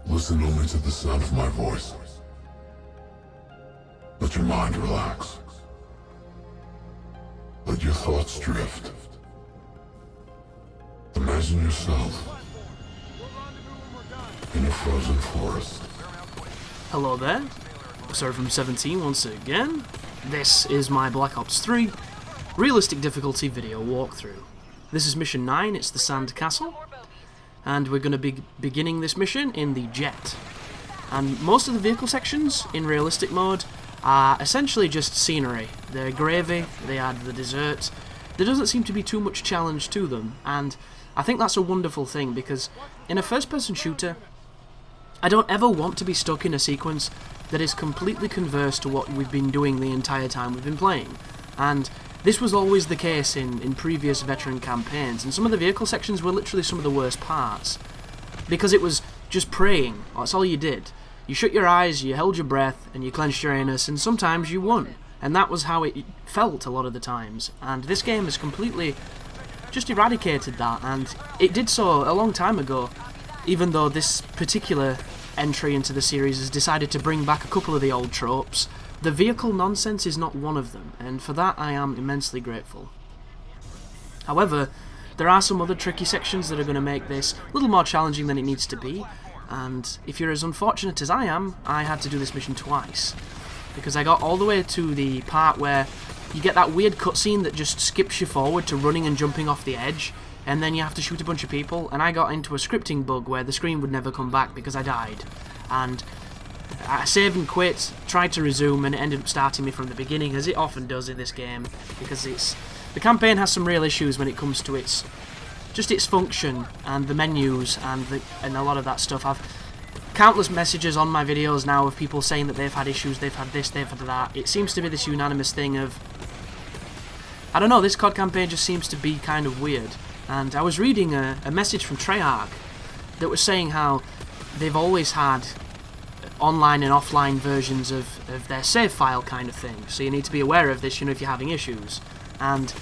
Listen only to the sound of my voice. Let your mind relax. Let your thoughts drift. Imagine yourself in a frozen forest. Hello there, Sir from 17 once again. This is my Black Ops 3 realistic difficulty video walkthrough. This is mission 9, it's the Sand Castle, and we're going to be beginning this mission in the jet. And most of the vehicle sections in realistic mode are essentially just scenery. They're gravy, they add the dessert. There doesn't seem to be too much challenge to them, and I think that's a wonderful thing, because in a first-person shooter, I don't ever want to be stuck in a sequence that is completely converse to what we've been doing the entire time we've been playing. And this was always the case in previous veteran campaigns, and some of the vehicle sections were literally some of the worst parts. Because it was just praying, that's all you did. You shut your eyes, you held your breath, and you clenched your anus, and sometimes you won. And that was how it felt a lot of the times. And this game has completely just eradicated that, and it did so a long time ago, even though this particular entry into the series has decided to bring back a couple of the old tropes. The vehicle nonsense is not one of them, and for that I am immensely grateful. However, there are some other tricky sections that are going to make this a little more challenging than it needs to be, and if you're as unfortunate as I am, I had to do this mission twice, because I got all the way to the part where you get that weird cutscene that just skips you forward to running and jumping off the edge, and then you have to shoot a bunch of people, and I got into a scripting bug where the screen would never come back because I died. And I saved and quit, tried to resume, and it ended up starting me from the beginning, as it often does in this game, because the campaign has some real issues when it comes to its function, and the menus, and a lot of that stuff. I've countless messages on my videos now of people saying that they've had issues, they've had this, they've had that. It seems to be this unanimous thing of, I don't know, this COD campaign just seems to be kind of weird. And I was reading a message from Treyarch that was saying how they've always had online and offline versions of their save file kind of thing. So you need to be aware of this, if you're having issues. And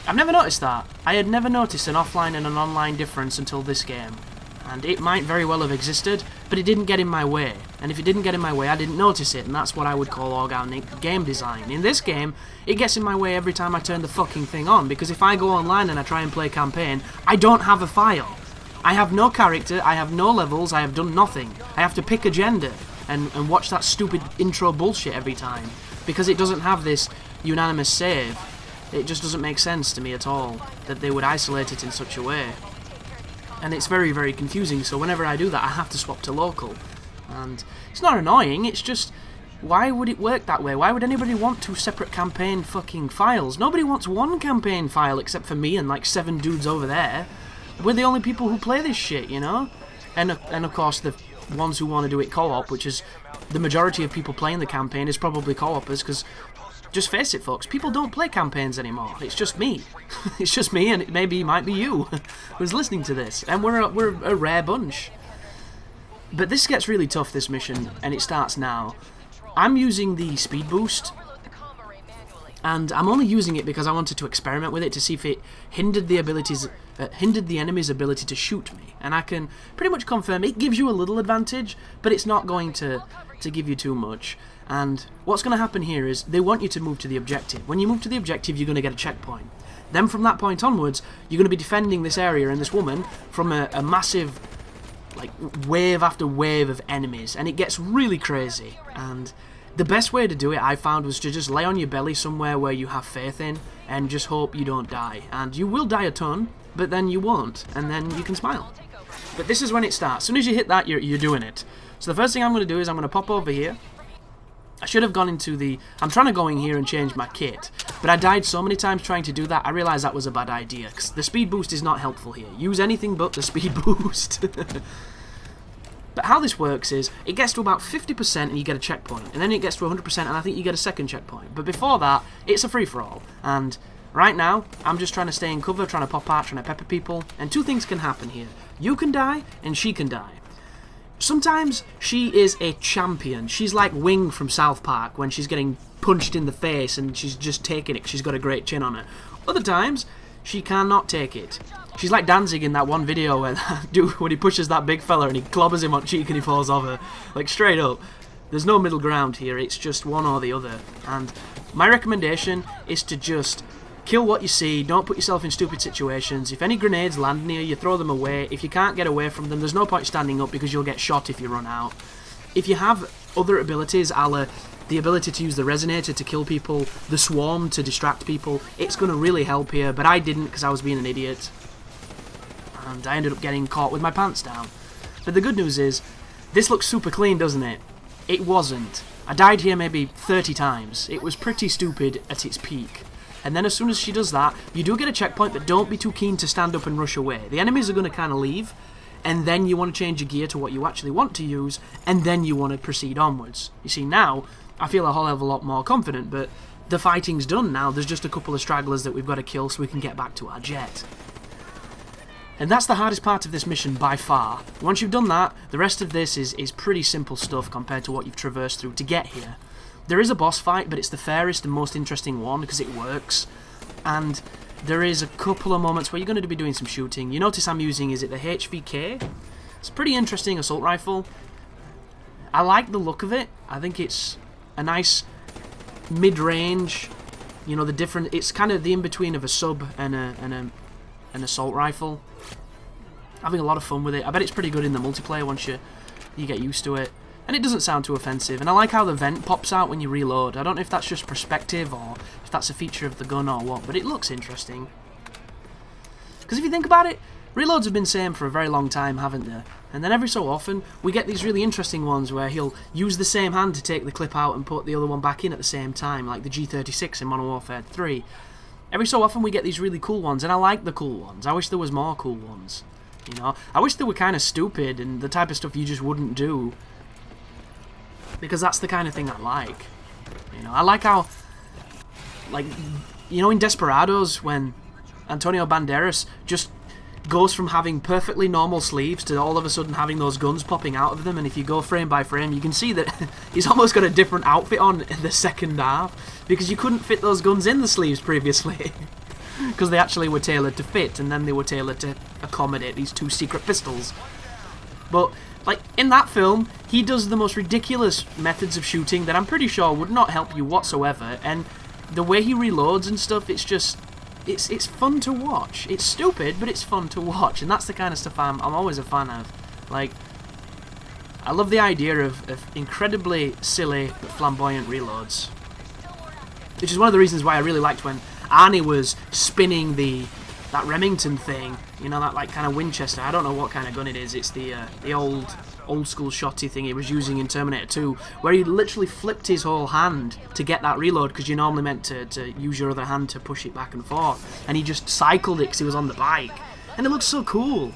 I've never noticed that. I had never noticed an offline and an online difference until this game. And it might very well have existed, but it didn't get in my way. And if it didn't get in my way, I didn't notice it, and that's what I would call organic game design. In this game, it gets in my way every time I turn the fucking thing on, because if I go online and I try and play campaign, I don't have a file. I have no character, I have no levels, I have done nothing. I have to pick a gender and watch that stupid intro bullshit every time, because it doesn't have this unanimous save. It just doesn't make sense to me at all that they would isolate it in such a way. And it's very, very confusing, so whenever I do that, I have to swap to local. And it's not annoying, it's just, why would it work that way? Why would anybody want two separate campaign fucking files? Nobody wants one campaign file except for me and like 7 dudes over there. We're the only people who play this shit, And of course, the ones who want to do it co-op, which is the majority of people playing the campaign, is probably co-opers, because just face it, folks, people don't play campaigns anymore. It's just me. It's just me, and it might be you who's listening to this. And we're a rare bunch. But this gets really tough, this mission, and it starts now. I'm using the speed boost, and I'm only using it because I wanted to experiment with it to see if it hindered the enemy's ability to shoot me. And I can pretty much confirm it gives you a little advantage, but it's not going to give you too much. And what's going to happen here is they want you to move to the objective. When you move to the objective, you're going to get a checkpoint. Then from that point onwards, you're going to be defending this area and this woman from a massive, like, wave after wave of enemies. And it gets really crazy. And the best way to do it, I found, was to just lay on your belly somewhere where you have faith in and just hope you don't die. And you will die a ton, but then you won't. And then you can smile. But this is when it starts. As soon as you hit that, you're doing it. So the first thing I'm going to do is I'm going to pop over here. I should have gone into the... I'm trying to go in here and change my kit, but I died so many times trying to do that, I realised that was a bad idea, because the speed boost is not helpful here. Use anything but the speed boost. But how this works is, it gets to about 50% and you get a checkpoint, and then it gets to 100% and I think you get a second checkpoint. But before that, it's a free-for-all, and right now, I'm just trying to stay in cover, trying to pop out, trying to pepper people, and two things can happen here. You can die, and she can die. Sometimes she is a champion. She's like Wing from South Park when she's getting punched in the face and she's just taking it 'cause she's got a great chin on her. Other times, She cannot take it. She's like Danzig in that one video where when he pushes that big fella and he clobbers him on cheek and he falls over. Like, straight up. There's no middle ground here, it's just one or the other. And my recommendation is to just kill what you see, don't put yourself in stupid situations. If any grenades land near you, throw them away. If you can't get away from them, there's no point standing up because you'll get shot if you run out. If you have other abilities, a la the ability to use the resonator to kill people, the swarm to distract people, it's going to really help here, but I didn't because I was being an idiot. And I ended up getting caught with my pants down. But the good news is, this looks super clean, doesn't it? It wasn't. I died here maybe 30 times. It was pretty stupid at its peak. And then as soon as she does that, you do get a checkpoint, but don't be too keen to stand up and rush away. The enemies are going to kind of leave, and then you want to change your gear to what you actually want to use, and then you want to proceed onwards. You see, now, I feel a whole hell of a lot more confident, but the fighting's done now. There's just a couple of stragglers that we've got to kill so we can get back to our jet. And that's the hardest part of this mission by far. Once you've done that, the rest of this is pretty simple stuff compared to what you've traversed through to get here. There is a boss fight, but it's the fairest and most interesting one because it works. And there is a couple of moments where you're going to be doing some shooting. You notice I'm using, is it the HVK? It's a pretty interesting assault rifle. I like the look of it. I think it's a nice mid-range, you know, the different, it's kind of the in-between of a sub and an assault rifle. Having a lot of fun with it. I bet it's pretty good in the multiplayer once you get used to it. And it doesn't sound too offensive. And I like how the vent pops out when you reload. I don't know if that's just perspective or if that's a feature of the gun or what, but it looks interesting. Because if you think about it, reloads have been same for a very long time, haven't they? And then every so often, we get these really interesting ones where he'll use the same hand to take the clip out and put the other one back in at the same time, like the G36 in Modern Warfare 3. Every so often we get these really cool ones, and I like the cool ones. I wish there was more cool ones. You know, I wish they were kind of stupid and the type of stuff you just wouldn't do. Because that's the kind of thing I like. You know, I like how, like, you know, in Desperados when Antonio Banderas just goes from having perfectly normal sleeves to all of a sudden having those guns popping out of them, and if you go frame by frame, you can see that he's almost got a different outfit on in the second half because you couldn't fit those guns in the sleeves previously. Because they actually were tailored to fit, and then they were tailored to accommodate these two secret pistols. But, like, in that film, he does the most ridiculous methods of shooting that I'm pretty sure would not help you whatsoever, and the way he reloads and stuff, it's just, it's fun to watch. It's stupid, but it's fun to watch, and that's the kind of stuff I'm always a fan of. Like, I love the idea of incredibly silly but flamboyant reloads. Which is one of the reasons why I really liked when Arnie was spinning that Remington thing, you know, that like kind of Winchester. I don't know what kind of gun it is. It's the old school shotty thing he was using in Terminator 2, where he literally flipped his whole hand to get that reload because you're normally meant to use your other hand to push it back and forth, and he just cycled it because he was on the bike, and it looks so cool,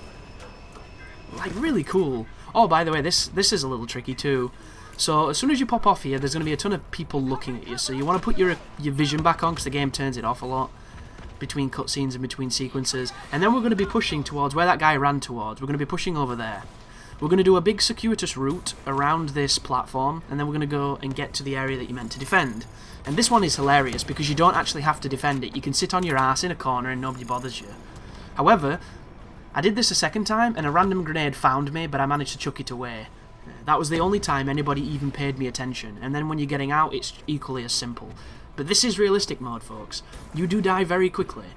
like really cool. Oh, by the way, this is a little tricky too. So as soon as you pop off here, there's going to be a ton of people looking at you, so you want to put your vision back on because the game turns it off a lot between cutscenes and between sequences. And then we're going to be pushing towards where that guy ran towards. We're going to be pushing over there. We're going to do a big circuitous route around this platform, and then we're going to go and get to the area that you're meant to defend. And this one is hilarious because you don't actually have to defend it. You can sit on your ass in a corner and nobody bothers you. However, I did this a second time and a random grenade found me, but I managed to chuck it away. That was the only time anybody even paid me attention, and then when you're getting out, it's equally as simple. But this is realistic mode, folks. You do die very quickly.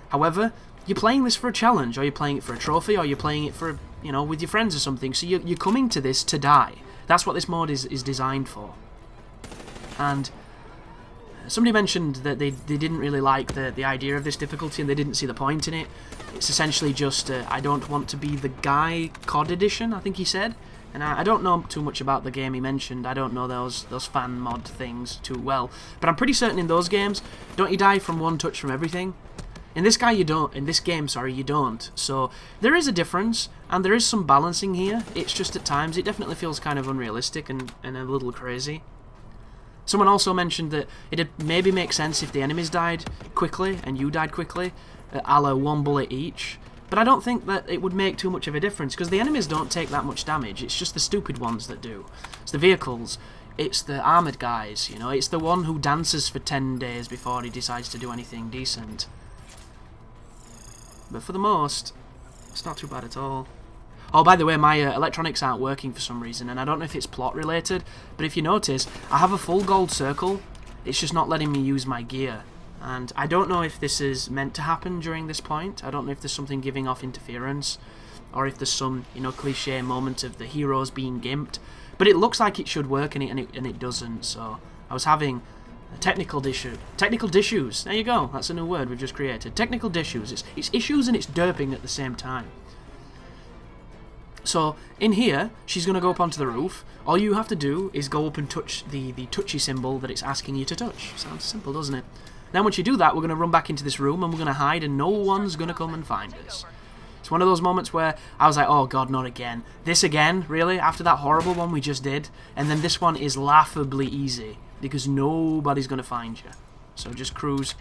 However, you're playing this for a challenge, or you're playing it for a trophy, or you're playing it for, you know, with your friends or something, so you're coming to this to die. That's what this mode is designed for. And somebody mentioned that they didn't really like the idea of this difficulty, and they didn't see the point in it. It's essentially just, I don't want to be the guy COD edition, I think he said. And I don't know too much about the game he mentioned. I don't know those fan mod things too well. But I'm pretty certain in those games, don't you die from one touch from everything? In this guy you don't. In this game, sorry, you don't. So there is a difference, and there is some balancing here. It's just at times it definitely feels kind of unrealistic and a little crazy. Someone also mentioned that it'd maybe make sense if the enemies died quickly and you died quickly, a la one bullet each. But I don't think that it would make too much of a difference, because the enemies don't take that much damage. It's just the stupid ones that do. It's the vehicles. It's the armoured guys, you know. It's the one who dances for 10 days before he decides to do anything decent. but for the most, it's not too bad at all. Oh, by the way, my electronics aren't working for some reason, and I don't know if it's plot related, but if you notice, I have a full gold circle. It's just not letting me use my gear. And I don't know if this is meant to happen during this point. I don't know if there's something giving off interference, or if there's some, you know, cliche moment of the heroes being gimped. But it looks like it should work, and it doesn't. So I was having a technical issues. There you go. That's a new word we've just created. Technical issues. It's issues and it's derping at the same time. So, in here, she's going to go up onto the roof. All you have to do is go up and touch the touchy symbol that it's asking you to touch. Sounds simple, doesn't it? Then once you do that, we're going to run back into this room and we're going to hide and no one's going to come and find us. It's one of those moments where I was like, oh god, not again. This again? Really? After that horrible one we just did? And then this one is laughably easy because nobody's going to find you. So just cruise.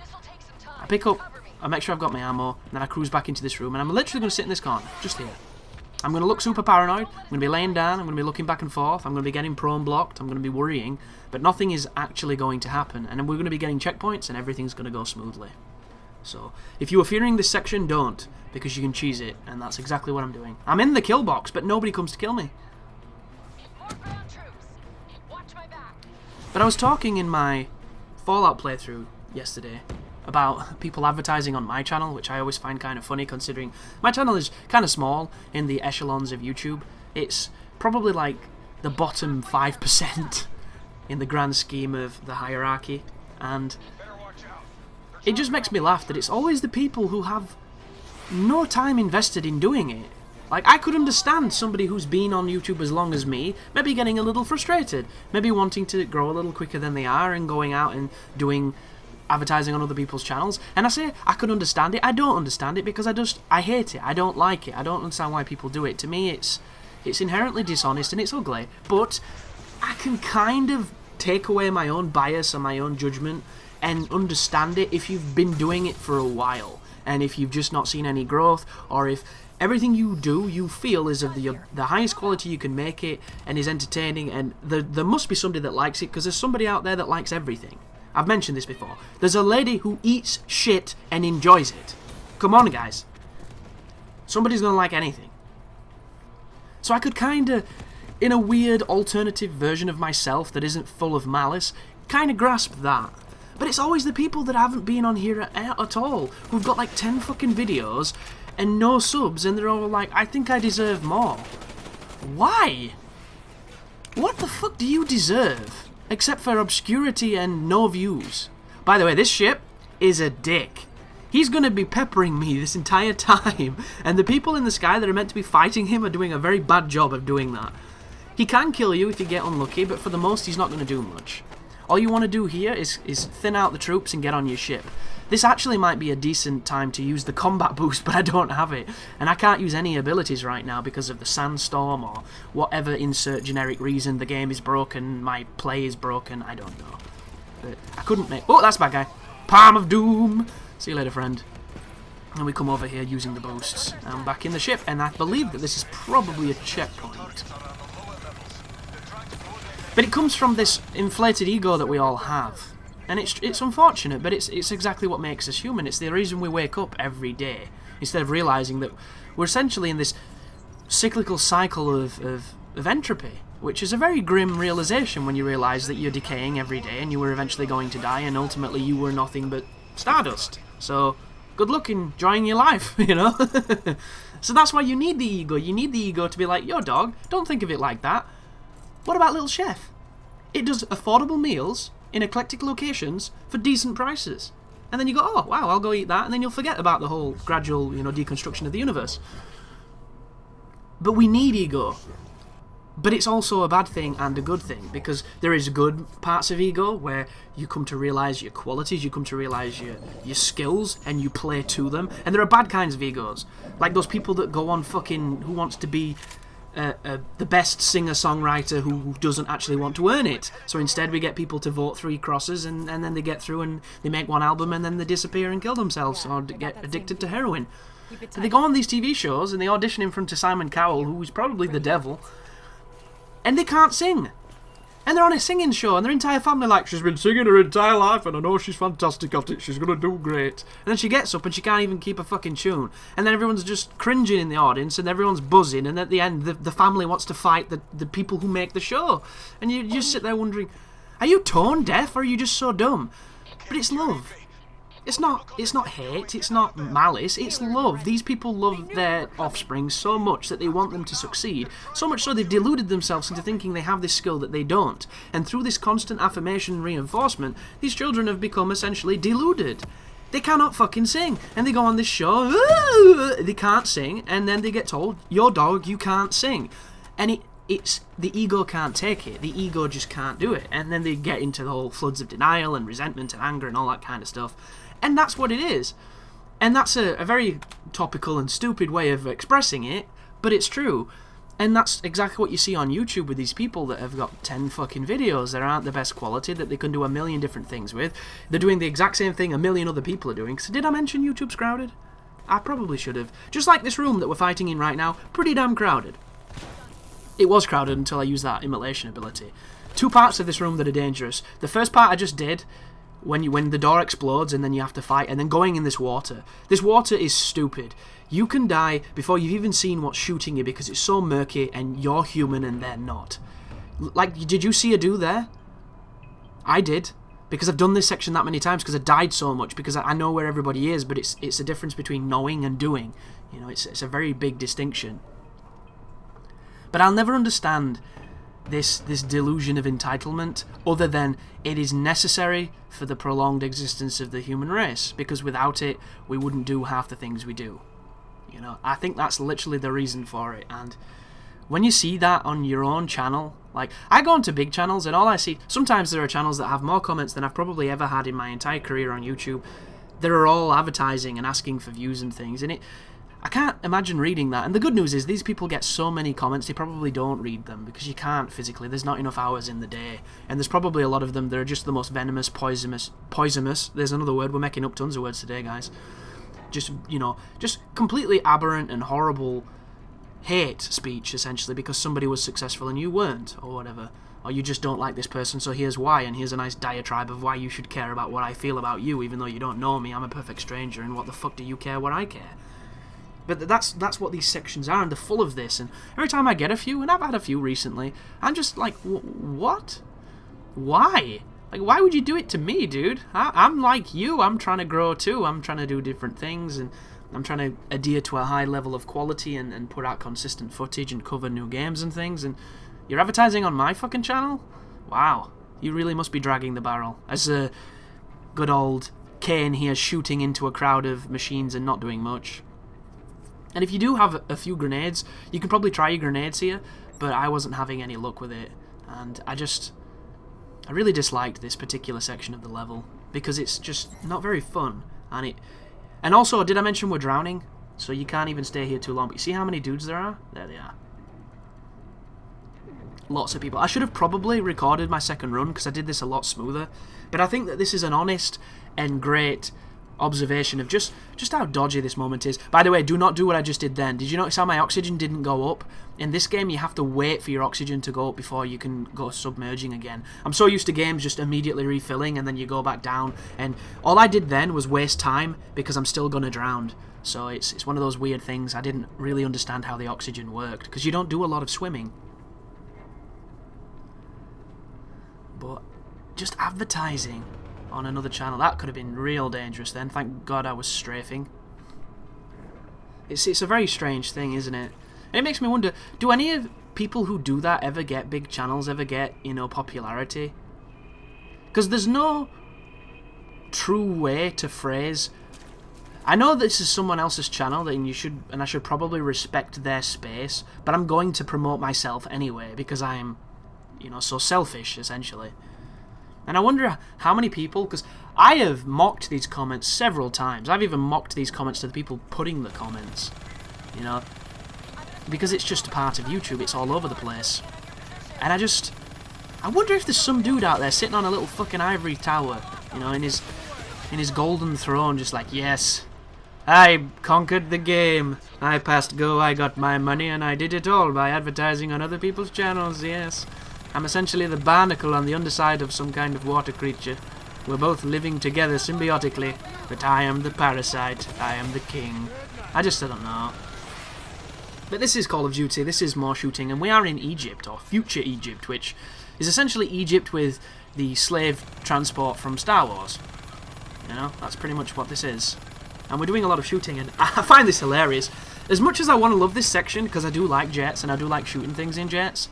I pick up, I make sure I've got my ammo, and then I cruise back into this room and I'm literally going to sit in this corner, just here. I'm going to look super paranoid, I'm going to be laying down, I'm going to be looking back and forth, I'm going to be getting prone blocked, I'm going to be worrying, but nothing is actually going to happen, and we're going to be getting checkpoints and everything's going to go smoothly. So, if you were fearing this section, don't, because you can cheese it, and that's exactly what I'm doing. I'm in the kill box, but nobody comes to kill me. But I was talking in my Fallout playthrough yesterday about people advertising on my channel, which I always find kind of funny considering my channel is kind of small in the echelons of YouTube. It's probably like the bottom 5% in the grand scheme of the hierarchy, and it just makes me laugh that it's always the people who have no time invested in doing it. Like, I could understand somebody who's been on YouTube as long as me, maybe getting a little frustrated, maybe wanting to grow a little quicker than they are and going out and doing advertising on other people's channels, and I say I could understand it. I don't understand it because I hate it. I don't like it. I don't understand why people do it. To me, it's inherently dishonest and it's ugly, but I can kind of take away my own bias and my own judgment and understand it if you've been doing it for a while, and if you've just not seen any growth, or if everything you do you feel is of the highest quality you can make it and is entertaining, and there must be somebody that likes it, because there's somebody out there that likes everything. I've mentioned this before. There's a lady who eats shit and enjoys it. Come on, guys. Somebody's gonna like anything. So I could kinda, in a weird alternative version of myself that isn't full of malice, kinda grasp that. But it's always the people that haven't been on here at all, who've got like 10 fucking videos and no subs, and they're all like, I think I deserve more. Why? What the fuck do you deserve? Except for obscurity and no views. By the way, this ship is a dick. He's going to be peppering me this entire time, and the people in the sky that are meant to be fighting him are doing a very bad job of doing that. He can kill you if you get unlucky, but for the most he's not going to do much. All you want to do here is thin out the troops and get on your ship. This actually might be a decent time to use the combat boost, but I don't have it. And I can't use any abilities right now because of the sandstorm or whatever insert generic reason. The game is broken, my play is broken, I don't know. But I couldn't make... Oh, that's a bad guy. Palm of Doom! See you later, friend. And we come over here using the boosts. I'm back in the ship, and I believe that this is probably a checkpoint. But it comes from this inflated ego that we all have. And it's unfortunate, but it's exactly what makes us human. It's the reason we wake up every day, instead of realising that we're essentially in this cyclical cycle of entropy, which is a very grim realisation when you realise that you're decaying every day and you were eventually going to die, and ultimately you were nothing but stardust. So, good luck enjoying your life, you know? So that's why you need the ego. You need the ego to be like, yo dog, don't think of it like that. What about Little Chef? It does affordable meals in eclectic locations for decent prices. And then you go, oh, wow, I'll go eat that, and then you'll forget about the whole gradual, you know, deconstruction of the universe. But we need ego. But it's also a bad thing and a good thing, because there is good parts of ego where you come to realise your qualities, you come to realise your skills, and you play to them. And there are bad kinds of egos, like those people that go on fucking Who Wants to Be the best singer-songwriter who doesn't actually want to earn it. So instead we get people to vote 3 crosses, and then they get through and they make one album and then they disappear and kill themselves or get addicted to heroin. But they go on these TV shows and they audition in front of Simon Cowell, who is probably the devil, and they can't sing. And they're on a singing show, and their entire family like, she's been singing her entire life, and I know she's fantastic at it, she's gonna do great. And then she gets up and she can't even keep a fucking tune. And then everyone's just cringing in the audience, and everyone's buzzing, and at the end, the family wants to fight the people who make the show. And you just sit there wondering, are you tone deaf, or are you just so dumb? But it's love. It's not hate, it's not malice, it's love. These people love their offspring so much that they want them to succeed. So much so they've deluded themselves into thinking they have this skill that they don't. And through this constant affirmation and reinforcement, these children have become essentially deluded. They cannot fucking sing. And they go on this show, they can't sing, and then they get told, your dog, you can't sing. And it's the ego can't take it. The ego just can't do it. And then they get into the whole floods of denial and resentment and anger and all that kind of stuff. And that's what it is. And that's a very topical and stupid way of expressing it, but it's true. And that's exactly what you see on YouTube with these people that have got 10 fucking videos that aren't the best quality, that they can do a million different things with. They're doing the exact same thing a million other people are doing. So did I mention YouTube's crowded? I probably should have. Just like this room that we're fighting in right now, pretty damn crowded. It was crowded until I used that immolation ability. 2 parts of this room that are dangerous. The first part I just did, when the door explodes and then you have to fight, and then going in this water. This water is stupid. You can die before you've even seen what's shooting you because it's so murky and you're human and they're not. Like, did you see a do there? I did. Because I've done this section that many times because I died so much, because I know where everybody is, but it's a difference between knowing and doing. You know, it's a very big distinction. But I'll never understand this delusion of entitlement other than it is necessary for the prolonged existence of the human race, because without it we wouldn't do half the things we do. You know, I think that's literally the reason for it. And when you see that on your own channel, like, I go onto big channels and all I see, sometimes there are channels that have more comments than I've probably ever had in my entire career on YouTube. They're all advertising and asking for views and things, and I can't imagine reading that. And the good news is these people get so many comments, they probably don't read them because you can't physically. There's not enough hours in the day. And there's probably a lot of them that are just the most venomous, poisonous. There's another word. We're making up tons of words today, guys. Just, you know, just completely aberrant and horrible hate speech, essentially, because somebody was successful and you weren't, or whatever. Or you just don't like this person, so here's why, and here's a nice diatribe of why you should care about what I feel about you, even though you don't know me. I'm a perfect stranger, and what the fuck do you care what I care? But that's what these sections are, and they're full of this. And every time I get a few, and I've had a few recently, I'm just like, what? Why? Like, why would you do it to me, dude? I'm like you. I'm trying to grow too. I'm trying to do different things, and I'm trying to adhere to a high level of quality and put out consistent footage and cover new games and things. And you're advertising on my fucking channel? Wow. You really must be dragging the barrel. As a good old Kane here shooting into a crowd of machines and not doing much. And if you do have a few grenades, you can probably try your grenades here, but I wasn't having any luck with it. And I really disliked this particular section of the level, because it's just not very fun. And also, did I mention we're drowning? So you can't even stay here too long. But you see how many dudes there are? There they are. Lots of people. I should have probably recorded my second run, because I did this a lot smoother. But I think that this is an honest and great observation of just how dodgy this moment is. By the way, do not do what I just did then. Did you notice how my oxygen didn't go up? In this game, you have to wait for your oxygen to go up before you can go submerging again. I'm so used to games just immediately refilling and then you go back down, and all I did then was waste time because I'm still gonna drown. So it's one of those weird things. I didn't really understand how the oxygen worked, because you don't do a lot of swimming. But just advertising on another channel, that could have been real dangerous then. Thank God I was strafing. It's a very strange thing, isn't it? And it makes me wonder, do any of people who do that ever get big channels, ever get, you know, popularity? Because there's no true way to phrase, I know this is someone else's channel and I should probably respect their space, but I'm going to promote myself anyway because I'm, you know, so selfish, essentially. And I wonder how many people, because I have mocked these comments several times. I've even mocked these comments to the people putting the comments, you know, because it's just a part of YouTube. It's all over the place. And I wonder if there's some dude out there sitting on a little fucking ivory tower, you know, in his golden throne, just like, yes, I conquered the game. I passed go, I got my money, and I did it all by advertising on other people's channels, yes. I'm essentially the barnacle on the underside of some kind of water creature. We're both living together symbiotically, but I am the parasite. I am the king. I don't know. But this is Call of Duty, this is more shooting, and we are in Egypt, or future Egypt, which is essentially Egypt with the slave transport from Star Wars. You know, that's pretty much what this is. And we're doing a lot of shooting, and I find this hilarious. As much as I want to love this section, because I do like jets, and I do like shooting things in jets,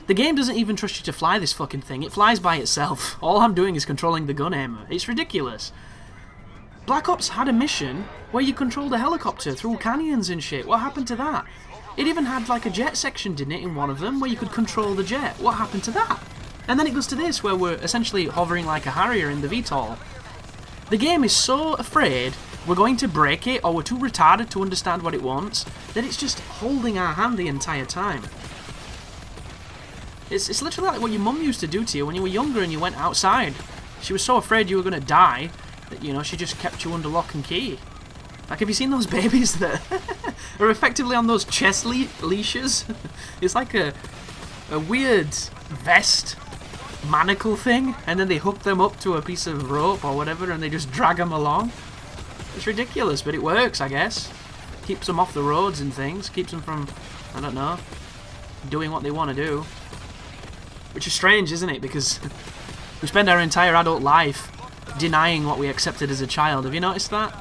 the game doesn't even trust you to fly this fucking thing. It flies by itself. All I'm doing is controlling the gun aimer. It's ridiculous. Black Ops had a mission where you controlled a helicopter through canyons and shit. What happened to that? It even had like a jet section, didn't it, in one of them, where you could control the jet. What happened to that? And then it goes to this, where we're essentially hovering like a Harrier in the VTOL. The game is so afraid we're going to break it, or we're too retarded to understand what it wants, that it's just holding our hand the entire time. It's literally like what your mum used to do to you when you were younger and you went outside. She was so afraid you were going to die that, you know, she just kept you under lock and key. Like, have you seen those babies that are effectively on those chest leashes? It's like a weird vest manacle thing, and then they hook them up to a piece of rope or whatever, and they just drag them along. It's ridiculous, but it works, I guess. Keeps them off the roads and things. Keeps them from, I don't know, doing what they want to do. Which is strange, isn't it? Because we spend our entire adult life denying what we accepted as a child. Have you noticed that?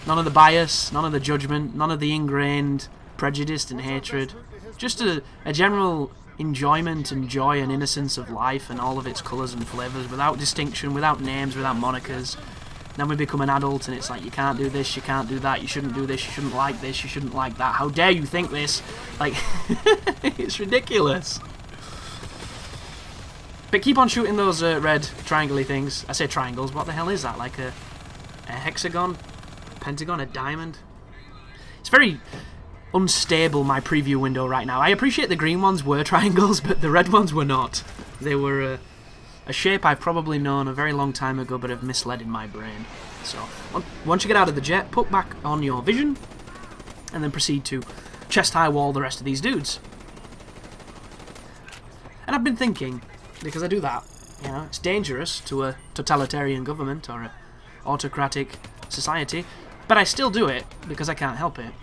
None of the bias, none of the judgment, none of the ingrained prejudice and hatred. Just a general enjoyment and joy and innocence of life and all of its colours and flavours, without distinction, without names, without monikers. Then we become an adult and it's like, you can't do this, you can't do that, you shouldn't do this, you shouldn't like this, you shouldn't like that. How dare you think this? Like, it's ridiculous. But keep on shooting those red triangle-y things. I say triangles, what the hell is that? Like a hexagon? A pentagon? A diamond? It's very unstable, my preview window right now. I appreciate the green ones were triangles, but the red ones were not. They were a shape I've probably known a very long time ago, but have misled in my brain. So, once you get out of the jet, put back on your vision, and then proceed to chest-high wall the rest of these dudes. And I've been thinking, because I do that, you know, it's dangerous to a totalitarian government or a autocratic society, but I still do it because I can't help it.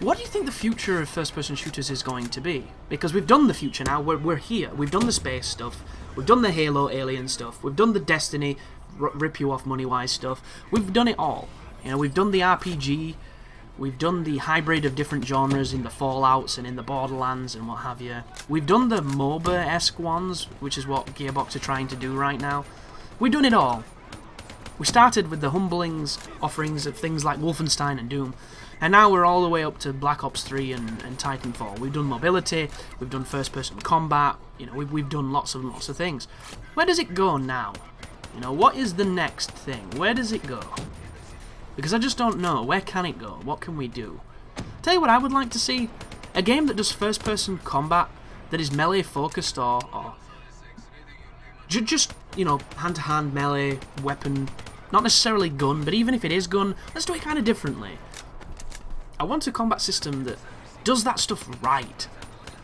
What do you think the future of first-person shooters is going to be? Because we've done the future now, we're here. We've done the space stuff, we've done the Halo Alien stuff, we've done the Destiny rip you off money-wise stuff. We've done it all. You know, we've done the RPG, we've done the hybrid of different genres in the Fallouts and in the Borderlands and what have you. We've done the MOBA-esque ones, which is what Gearbox are trying to do right now. We've done it all. We started with the humblings offerings of things like Wolfenstein and Doom, and now we're all the way up to Black Ops 3 and Titanfall. We've done mobility, we've done first-person combat, you know, we've done lots and lots of things. Where does it go now? You know, what is the next thing? Where does it go? Because I just don't know. Where can it go? What can we do? Tell you what I would like to see. A game that does first-person combat that is melee-focused or just, you know, hand-to-hand melee weapon. Not necessarily gun, but even if it is gun, let's do it kind of differently. I want a combat system that does that stuff right,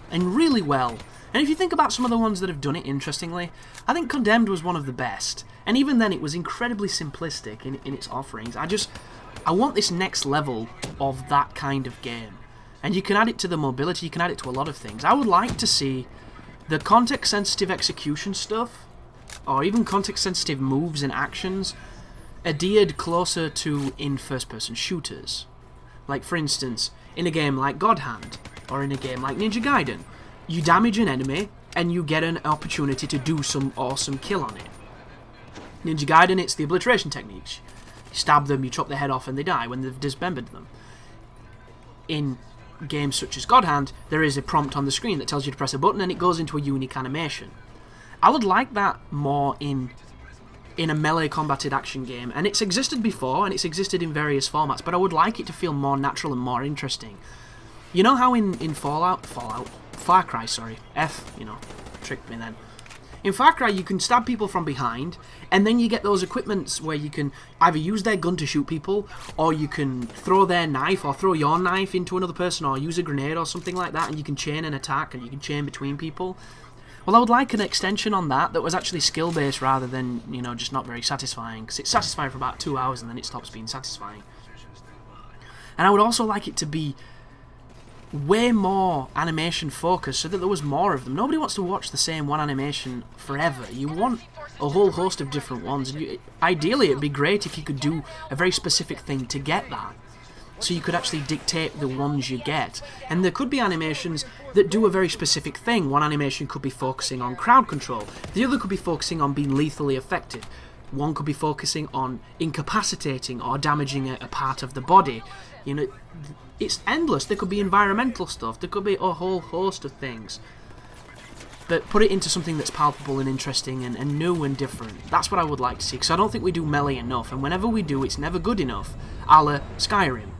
and really well. And if you think about some of the ones that have done it interestingly, I think Condemned was one of the best. And even then it was incredibly simplistic in its offerings. I want this next level of that kind of game. And you can add it to the mobility, you can add it to a lot of things. I would like to see the context-sensitive execution stuff, or even context-sensitive moves and actions, adhered closer to in first-person shooters. Like, for instance, in a game like God Hand, or in a game like Ninja Gaiden, you damage an enemy, and you get an opportunity to do some awesome kill on it. Ninja Gaiden, it's the obliteration techniques. You stab them, you chop their head off, and they die when they've dismembered them. In games such as God Hand, there is a prompt on the screen that tells you to press a button, and it goes into a unique animation. I would like that more in a melee combated action game, and it's existed before and it's existed in various formats, but I would like it to feel more natural and more interesting. You know how in Far Cry, you know, tricked me then. In Far Cry, you can stab people from behind, and then you get those equipments where you can either use their gun to shoot people, or you can throw their knife, or throw your knife into another person, or use a grenade or something like that, and you can chain an attack, and you can chain between people. Well, I would like an extension on that was actually skill-based rather than, you know, just not very satisfying, because it's satisfying for about 2 hours and then it stops being satisfying. And I would also like it to be way more animation focused so that there was more of them. Nobody wants to watch the same one animation forever. You want a whole host of different ones. And ideally, it'd be great if you could do a very specific thing to get that. So you could actually dictate the ones you get. And there could be animations that do a very specific thing. One animation could be focusing on crowd control. The other could be focusing on being lethally effective. One could be focusing on incapacitating or damaging a part of the body. You know, it's endless. There could be environmental stuff. There could be a whole host of things. But put it into something that's palpable and interesting and new and different. That's what I would like to see, because I don't think we do melee enough. And whenever we do, it's never good enough. A la Skyrim.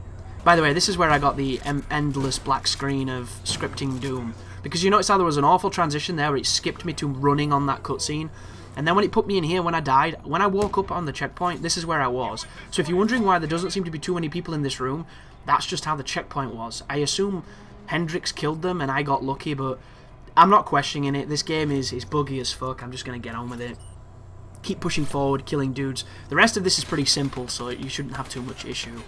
By the way, this is where I got the endless black screen of scripting Doom. Because you notice how there was an awful transition there where it skipped me to running on that cutscene. And then when it put me in here when I died, when I woke up on the checkpoint, this is where I was. So if you're wondering why there doesn't seem to be too many people in this room, that's just how the checkpoint was. I assume Hendrix killed them and I got lucky, but I'm not questioning it. This game is buggy as fuck. I'm just going to get on with it. Keep pushing forward, killing dudes. The rest of this is pretty simple, so you shouldn't have too much issue.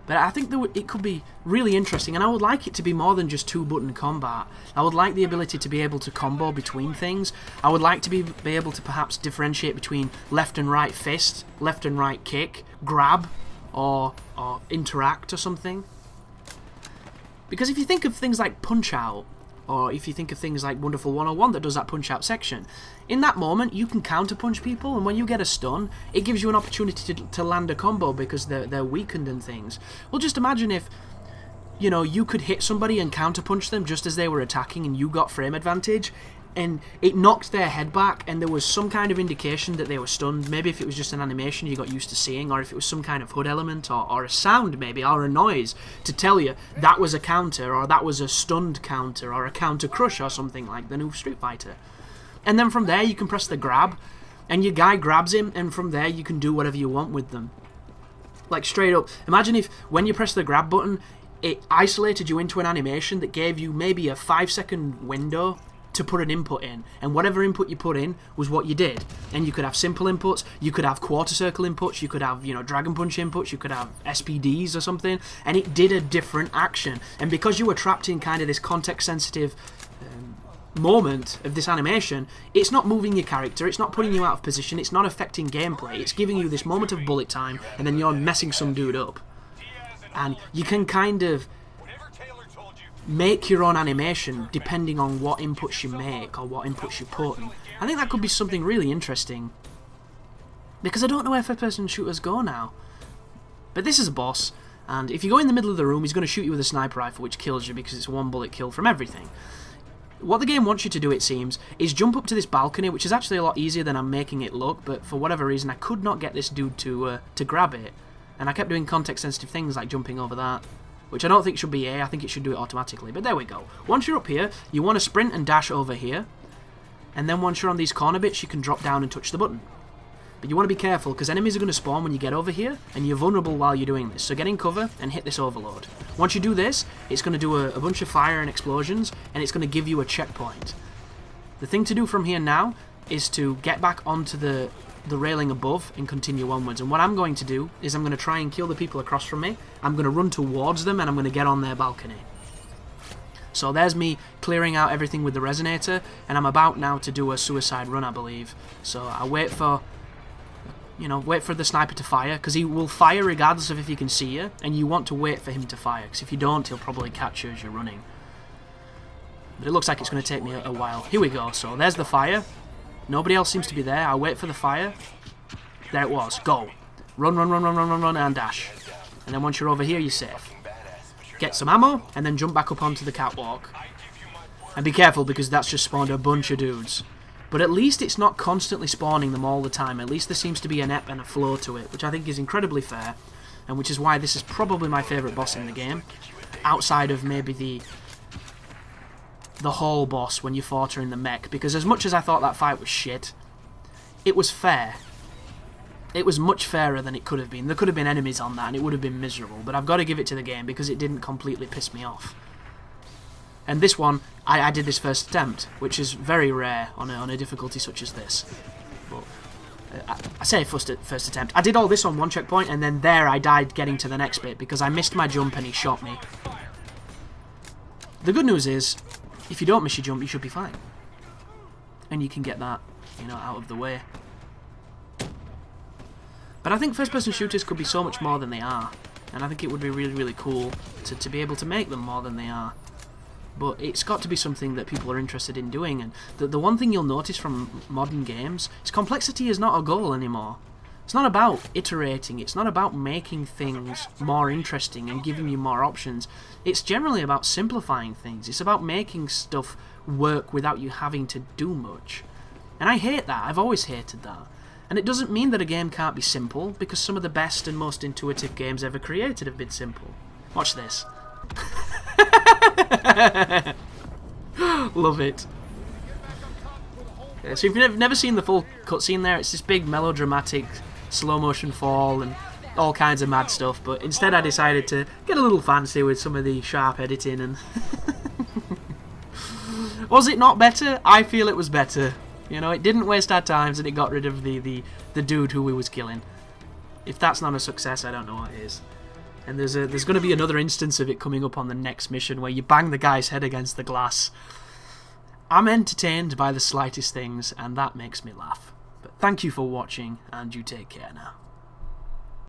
But I think it could be really interesting, and I would like it to be more than just two-button combat. I would like the ability to be able to combo between things. I would like to be able to perhaps differentiate between left and right fist, left and right kick, grab, or interact or something. Because if you think of things like Punch-Out, or if you think of things like Wonderful 101 that does that Punch-Out section, in that moment you can counter-punch people, and when you get a stun, it gives you an opportunity to land a combo because they're weakened and things. Well, just imagine if, you know, you could hit somebody and counter-punch them just as they were attacking and you got frame advantage, and it knocked their head back and there was some kind of indication that they were stunned. Maybe if it was just an animation you got used to seeing, or if it was some kind of HUD element, or a sound maybe, or a noise to tell you that was a counter, or that was a stunned counter, or a counter crush, or something like the new Street Fighter. And then from there you can press the grab and your guy grabs him, and from there you can do whatever you want with them. Like straight up, imagine if when you press the grab button it isolated you into an animation that gave you maybe a 5-second window to put an input in, and whatever input you put in was what you did. And you could have simple inputs, you could have quarter circle inputs, you could have, you know, Dragon Punch inputs, you could have SPDs or something, and it did a different action. And because you were trapped in kind of this context sensitive moment of this animation, it's not moving your character, it's not putting you out of position, it's not affecting gameplay, it's giving you this moment of bullet time, and then you're messing some dude up. And you can kind of make your own animation depending on what inputs you make or what inputs you put in. I think that could be something really interesting, because I don't know where first-person shooters go now. But this is a boss, and if you go in the middle of the room, he's going to shoot you with a sniper rifle, which kills you because it's a one-bullet kill from everything. What the game wants you to do, it seems, is jump up to this balcony, which is actually a lot easier than I'm making it look, but for whatever reason I could not get this dude to grab it, and I kept doing context-sensitive things like jumping over that, which I don't think should be A, I think it should do it automatically, but there we go. Once you're up here, you want to sprint and dash over here, and then once you're on these corner bits, you can drop down and touch the button. But you want to be careful, because enemies are going to spawn when you get over here, and you're vulnerable while you're doing this, so get in cover and hit this overload. Once you do this, it's going to do a bunch of fire and explosions, and it's going to give you a checkpoint. The thing to do from here now is to get back onto the railing above and continue onwards. And what I'm going to do is I'm going to try and kill the people across from me. I'm going to run towards them and I'm going to get on their balcony. So there's me clearing out everything with the resonator, and I'm about now to do a suicide run, I believe. So I wait for, you know, wait for the sniper to fire, because he will fire regardless of if he can see you, and you want to wait for him to fire, because if you don't, he'll probably catch you as you're running. But it looks like it's going to take me a while. Here we go. So there's the fire. Nobody else seems to be there. I'll wait for the fire. There it was. Go. Run, run, run, run, run, run, run, and dash. And then once you're over here, you're safe. Get some ammo, and then jump back up onto the catwalk. And be careful, because that's just spawned a bunch of dudes. But at least it's not constantly spawning them all the time. At least there seems to be an ep and a flow to it, which I think is incredibly fair, and which is why this is probably my favourite boss in the game, outside of maybe the the whole boss when you fought her in the mech, because as much as I thought that fight was shit, it was fair. It was much fairer than it could have been. There could have been enemies on that and it would have been miserable, but I've got to give it to the game because it didn't completely piss me off. And this one, I did this first attempt, which is very rare on a difficulty such as this. But I say first attempt. I did all this on one checkpoint, and then there I died getting to the next bit because I missed my jump and he shot me. The good news is, if you don't miss your jump, you should be fine. And you can get that, you know, out of the way. But I think first-person shooters could be so much more than they are. And I think it would be really, really cool to be able to make them more than they are. But it's got to be something that people are interested in doing, and the one thing you'll notice from modern games is complexity is not a goal anymore. It's not about iterating, it's not about making things more interesting and giving you more options. It's generally about simplifying things. It's about making stuff work without you having to do much. And I hate that, I've always hated that. And it doesn't mean that a game can't be simple, because some of the best and most intuitive games ever created have been simple. Watch this. Love it. So if you've never seen the full cutscene there, it's this big melodramatic slow motion fall and all kinds of mad stuff, but instead I decided to get a little fancy with some of the sharp editing and was it not better? I feel it was better. You know, it didn't waste our times and it got rid of the dude who we was killing. If that's not a success, I don't know what is. And there's going to be another instance of it coming up on the next mission where you bang the guy's head against the glass. I'm entertained by the slightest things, and that makes me laugh. But thank you for watching, and you take care now.